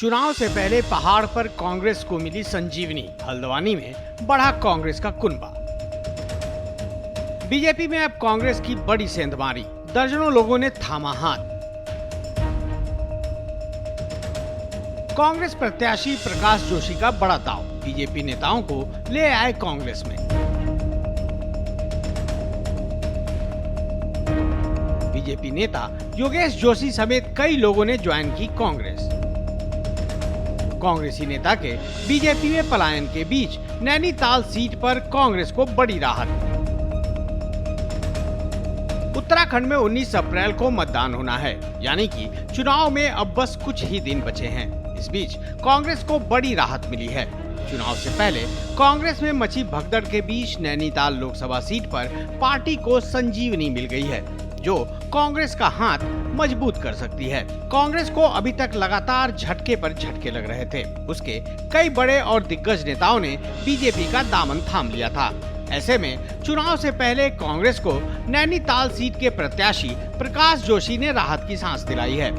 चुनाव से पहले पहाड़ पर कांग्रेस को मिली संजीवनी, हल्द्वानी में बढ़ा कांग्रेस का कुनबा। बीजेपी में अब कांग्रेस की बड़ी सेंधमारी, दर्जनों लोगों ने थामा हाथ। कांग्रेस प्रत्याशी प्रकाश जोशी का बड़ा दांव, बीजेपी नेताओं को ले आए कांग्रेस में। बीजेपी नेता योगेश जोशी समेत कई लोगों ने ज्वाइन की कांग्रेस। कांग्रेसी नेता के बीजेपी में पलायन के बीच नैनीताल सीट पर कांग्रेस को बड़ी राहत। उत्तराखंड में 19 अप्रैल को मतदान होना है, यानी कि चुनाव में अब बस कुछ ही दिन बचे हैं। इस बीच कांग्रेस को बड़ी राहत मिली है। चुनाव से पहले कांग्रेस में मची भगदड़ के बीच नैनीताल लोकसभा सीट पर पार्टी को संजीवनी मिल गई है, जो कांग्रेस का हाथ मजबूत कर सकती है। कांग्रेस को अभी तक लगातार झटके पर झटके लग रहे थे। उसके कई बड़े और दिग्गज नेताओं ने बीजेपी का दामन थाम लिया था। ऐसे में चुनाव से पहले कांग्रेस को नैनीताल सीट के प्रत्याशी प्रकाश जोशी ने राहत की सांस दिलाई है।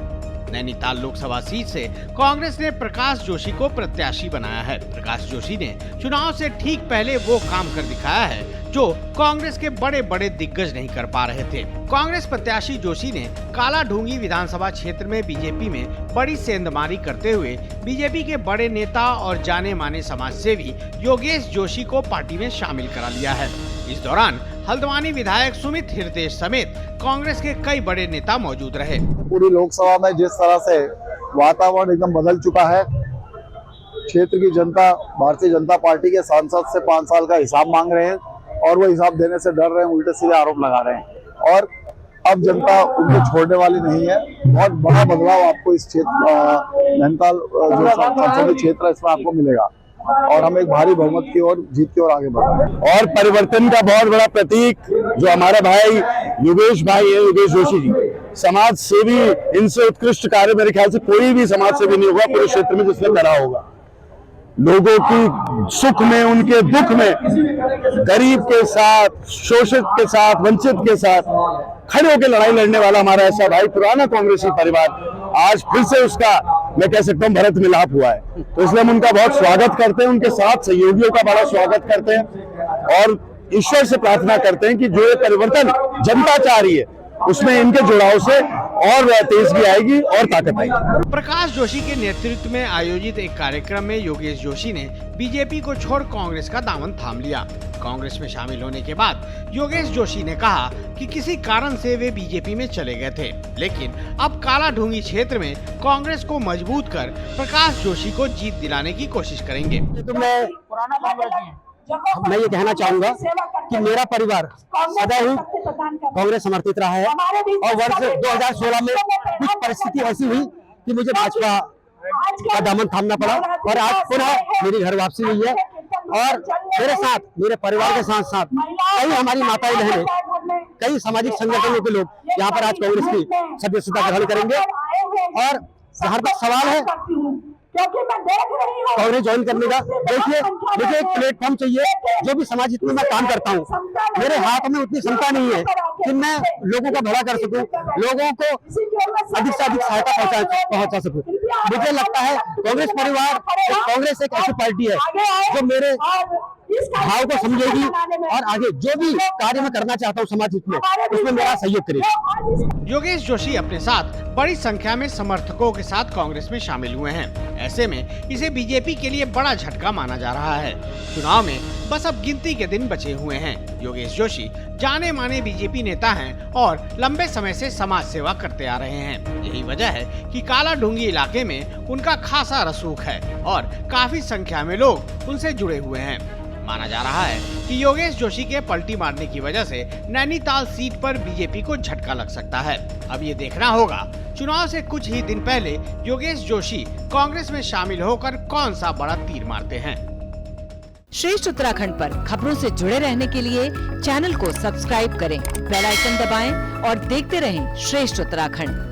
नैनीताल लोकसभा सीट से कांग्रेस ने प्रकाश जोशी को प्रत्याशी बनाया है। प्रकाश जोशी ने चुनाव से ठीक पहले वो काम कर दिखाया है जो कांग्रेस के बड़े बड़े दिग्गज नहीं कर पा रहे थे। कांग्रेस प्रत्याशी जोशी ने काला ढूंगी विधानसभा क्षेत्र में बीजेपी में बड़ी सेंधमारी करते हुए बीजेपी के बड़े नेता और जाने माने समाज सेवी योगेश जोशी को पार्टी में शामिल करा लिया है। इस दौरान हल्द्वानी विधायक सुमित हिरदेश समेत कांग्रेस के कई बड़े नेता मौजूद रहे। पूरी लोकसभा में जिस तरह से वातावरण एकदम बदल चुका है, क्षेत्र की जनता भारतीय जनता पार्टी के सांसद से 5 साल का हिसाब मांग रहे हैं और वो हिसाब देने से डर रहे हैं, उल्टे सीधे आरोप लगा रहे हैं और अब जनता उनको छोड़ने वाली नहीं है। बहुत बड़ा बदलाव आपको इस क्षेत्र नैनीताल जो संसदीय क्षेत्र है इसमें आपको मिलेगा और हम एक भारी बहुमत की ओर जीत की ओर आगे बढ़ रहे हैं। और परिवर्तन का बहुत बड़ा प्रतीक जो हमारे भाई योगेश भाई है, योगेश जोशी जी, समाज सेवी, इनसे उत्कृष्ट कार्य मेरे ख्याल से कोई भी समाज सेवी नहीं होगा पूरे क्षेत्र में जिसने करा होगा। लोगों की सुख में, उनके दुख में, गरीब के साथ, शोषित के साथ, वंचित के साथ खड़े होकर लड़ाई लड़ने वाला हमारा ऐसा भाई, पुराना कांग्रेसी परिवार आज फिर से उसका मैं कह सकता हूँ भरत मिलाप हुआ है। तो इसलिए हम उनका बहुत स्वागत करते हैं, उनके साथ सहयोगियों का बड़ा स्वागत करते हैं और ईश्वर से प्रार्थना करते हैं कि जो ये परिवर्तन जनता चाह रही है उसमें इनके जुड़ाव से और तेजगी आएगी और ताकत आएगी। प्रकाश जोशी के नेतृत्व में आयोजित एक कार्यक्रम में योगेश जोशी ने बीजेपी को छोड़ कांग्रेस का दामन थाम लिया। कांग्रेस में शामिल होने के बाद योगेश जोशी ने कहा कि किसी कारण से वे बीजेपी में चले गए थे, लेकिन अब काला ढूंगी क्षेत्र में कांग्रेस को मजबूत कर प्रकाश जोशी को जीत दिलाने की कोशिश करेंगे। तो मैं ये कहना चाहूंगा कि मेरा परिवार सदा ही कांग्रेस समर्थित रहा है और वर्ष 2016 में कुछ परिस्थिति ऐसी हुई कि मुझे भाजपा का दामन थामना पड़ा और आज पुनः मेरी घर वापसी हुई है और मेरे साथ, मेरे परिवार के साथ साथ कई हमारी माताएं बहनें, कई सामाजिक संगठनों के लोग यहाँ पर आज कांग्रेस की सदस्यता ग्रहण करेंगे। और जहाँ तक सवाल है कांग्रेस ज्वाइन करने का, देखिए मुझे एक प्लेटफॉर्म चाहिए जो भी समाज हित में मैं काम करता हूँ। मेरे हाथ में उतनी क्षमता नहीं है कि मैं लोगों का भला कर सकूं, लोगों को अधिक से अधिक सहायता पहुंचा सकूं। मुझे लगता है कांग्रेस परिवार, कांग्रेस एक ऐसी पार्टी है जो मेरे भाव को समझेगी और आगे जो भी कार्य मैं करना चाहता हूँ समाज हित में उसमें मेरा सहयोग करेगी। योगेश जोशी अपने साथ बड़ी संख्या में समर्थकों के साथ कांग्रेस में शामिल हुए हैं। ऐसे में इसे बीजेपी के लिए बड़ा झटका माना जा रहा है। चुनाव में बस अब गिनती के दिन बचे हुए हैं। योगेश जोशी जाने माने बीजेपी नेता हैं और लंबे समय से समाज सेवा करते आ रहे हैं। यही वजह है कि काला ढूंगी इलाके में उनका खासा रसूख है और काफी संख्या में लोग उनसे जुड़े हुए हैं। माना जा रहा है कि योगेश जोशी के पलटी मारने की वजह से नैनीताल सीट पर बीजेपी को झटका लग सकता है। अब ये देखना होगा चुनाव से कुछ ही दिन पहले योगेश जोशी कांग्रेस में शामिल होकर कौन सा बड़ा तीर मारते हैं। श्रेष्ठ उत्तराखंड पर खबरों से जुड़े रहने के लिए चैनल को सब्सक्राइब करें, बेल आइकन दबाएं और देखते रहें श्रेष्ठ उत्तराखंड।